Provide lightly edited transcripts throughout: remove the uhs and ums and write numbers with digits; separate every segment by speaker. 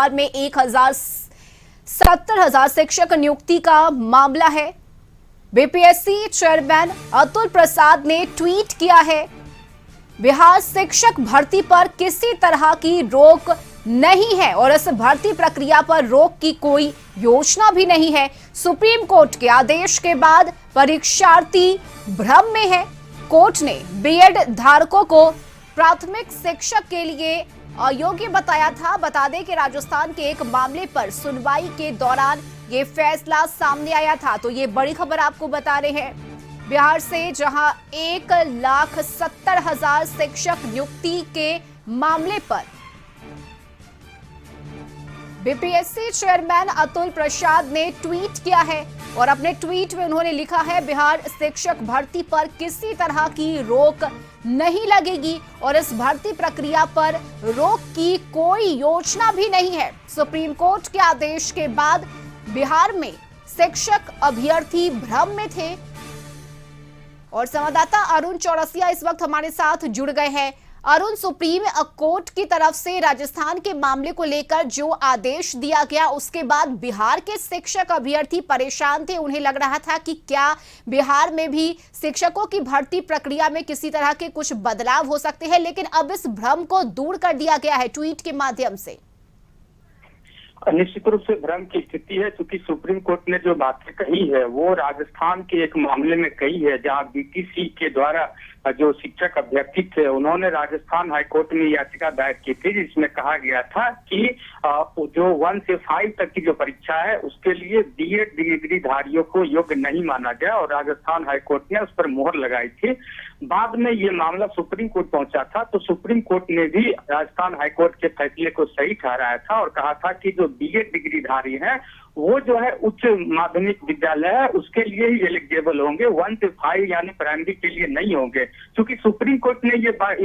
Speaker 1: बिहार में 70,000 शिक्षक नियुक्ति का मामला है। बीपीएससी चेयरमैन अतुल प्रसाद ने ट्वीट किया है, बिहार शिक्षक भर्ती पर किसी तरह की रोक नहीं है और इस भर्ती प्रक्रिया पर रोक की कोई योजना भी नहीं है। सुप्रीम कोर्ट के आदेश के बाद परीक्षार्थी भ्रम में है। कोर्ट ने बीएड धारकों को प्राथमिक शिक्षक के लिए अयोग्य बताया था। बता दें कि राजस्थान के एक मामले पर सुनवाई के दौरान ये फैसला सामने आया था। तो ये बड़ी खबर आपको बता रहे हैं, बिहार से जहां 1,70,000 शिक्षक नियुक्ति के मामले पर बीपीएससी चेयरमैन अतुल प्रसाद ने ट्वीट किया है और अपने ट्वीट में उन्होंने लिखा है, बिहार शिक्षक भर्ती पर किसी तरह की रोक नहीं लगेगी और इस भर्ती प्रक्रिया पर रोक की कोई योजना भी नहीं है। सुप्रीम कोर्ट के आदेश के बाद बिहार में शिक्षक अभ्यर्थी भ्रम में थे। और संवाददाता अरुण चौरसिया इस वक्त हमारे साथ जुड़ गए हैं। अरुण, सुप्रीम कोर्ट की तरफ से राजस्थान के मामले को लेकर जो आदेश दिया गया उसके बाद बिहार के शिक्षक अभ्यर्थी परेशान थे। उन्हें लग रहा था कि क्या बिहार में भी शिक्षकों की भर्ती प्रक्रिया में किसी तरह के कुछ बदलाव हो सकते हैं, लेकिन अब इस भ्रम को दूर कर दिया गया है ट्वीट के माध्यम से।
Speaker 2: निश्चित रूप से भ्रम की स्थिति है, क्योंकि सुप्रीम कोर्ट ने जो बातें कही है वो राजस्थान के एक मामले में कही है, जहां बीटीसी के द्वारा जो शिक्षक अभ्यर्थी थे उन्होंने राजस्थान हाईकोर्ट में याचिका दायर की थी, जिसमें कहा गया था कि जो 1 से 5 तक की जो परीक्षा है उसके लिए बीएड डिग्रीधारियों को योग्य नहीं माना गया और राजस्थान हाईकोर्ट ने उस पर मोहर लगाई थी। बाद में ये मामला सुप्रीम कोर्ट पहुंचा था, तो सुप्रीम कोर्ट ने भी राजस्थान हाईकोर्ट के फैसले को सही ठहराया था और कहा था कि जो बीएड डिग्रीधारी हैं वो जो है उच्च माध्यमिक विद्यालय है उसके लिए ही एलिजिबल होंगे, 1 से 5 यानी प्राइमरी के लिए नहीं होंगे। क्योंकि सुप्रीम कोर्ट ने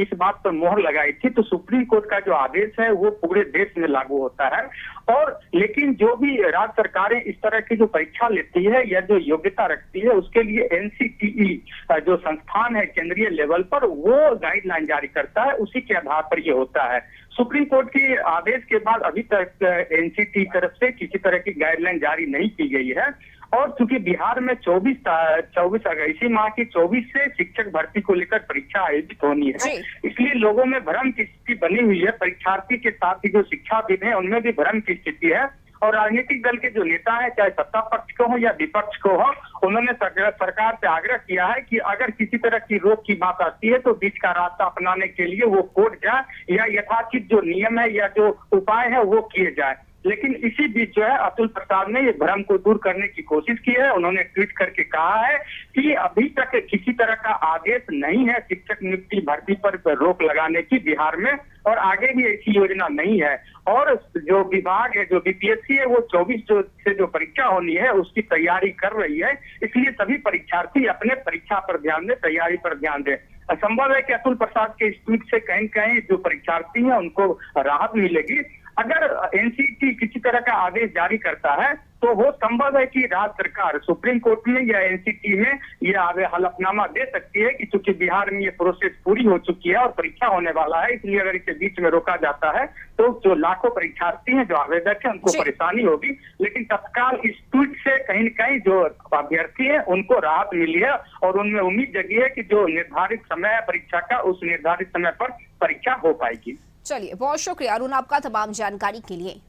Speaker 2: इस बात पर मोहर लगाई थी, तो सुप्रीम कोर्ट का जो आदेश है वो पूरे देश में लागू होता है। और लेकिन जो भी राज्य सरकारें इस तरह की जो परीक्षा लेती है या जो योग्यता रखती है उसके लिए एनसीटीई जो संस्थान है केंद्रीय लेवल पर वो गाइडलाइन जारी करता है, उसी के आधार पर ये होता है। सुप्रीम कोर्ट के आदेश के बाद अभी तक एनसीटी तरफ से किसी तरह की गाइडलाइन जारी नहीं की गई है। और चूंकि बिहार में 24 इसी माह की 24 से शिक्षक भर्ती को लेकर परीक्षा आयोजित होनी है, इसलिए लोगों में भ्रम की स्थिति बनी हुई है। परीक्षार्थी के साथ ही जो शिक्षाविद हैं उनमें भी भ्रम की स्थिति है। और राजनीतिक दल के जो नेता हैं, चाहे सत्ता पक्ष को हो या विपक्ष को हो, उन्होंने सरकार से आग्रह किया है कि अगर किसी तरह की रोक की बात आती है तो बीच का रास्ता अपनाने के लिए वो कोर्ट जाए या यथाचित जो नियम है या जो उपाय है वो किए जाए। लेकिन इसी बीच जो है अतुल प्रसाद ने ये भ्रम को दूर करने की कोशिश की है। उन्होंने ट्वीट करके कहा है कि अभी तक किसी तरह का आदेश नहीं है शिक्षक नियुक्ति भर्ती पर रोक लगाने की बिहार में, और आगे भी ऐसी योजना नहीं है। और जो विभाग है, जो बीपीएससी है, वो 24 से जो परीक्षा होनी है उसकी तैयारी कर रही है। इसलिए सभी परीक्षार्थी अपने परीक्षा पर ध्यान दें, तैयारी पर ध्यान दें। संभव है कि अतुल प्रसाद के इस ट्वीट से कहीं कहीं जो परीक्षार्थी हैं उनको राहत मिलेगी। अगर एनसीटी किसी तरह का आदेश जारी करता है तो वो संभव है कि राज्य सरकार सुप्रीम कोर्ट में या एनसीटी में यह हलफनामा दे सकती है कि चूंकि बिहार में ये प्रोसेस पूरी हो चुकी है और परीक्षा होने वाला है, इसलिए अगर इसे बीच में रोका जाता है तो जो लाखों परीक्षार्थी हैं, जो आवेदक हैं, उनको परेशानी होगी। लेकिन तत्काल इस ट्वीट से कहीं न कहीं जो अभ्यर्थी है उनको राहत मिली है और उनमें उम्मीद जगी है कि जो निर्धारित समय है परीक्षा का, उस निर्धारित समय पर परीक्षा हो पाएगी।
Speaker 1: चलिए, बहुत शुक्रिया अरुण आपका तमाम जानकारी के लिए।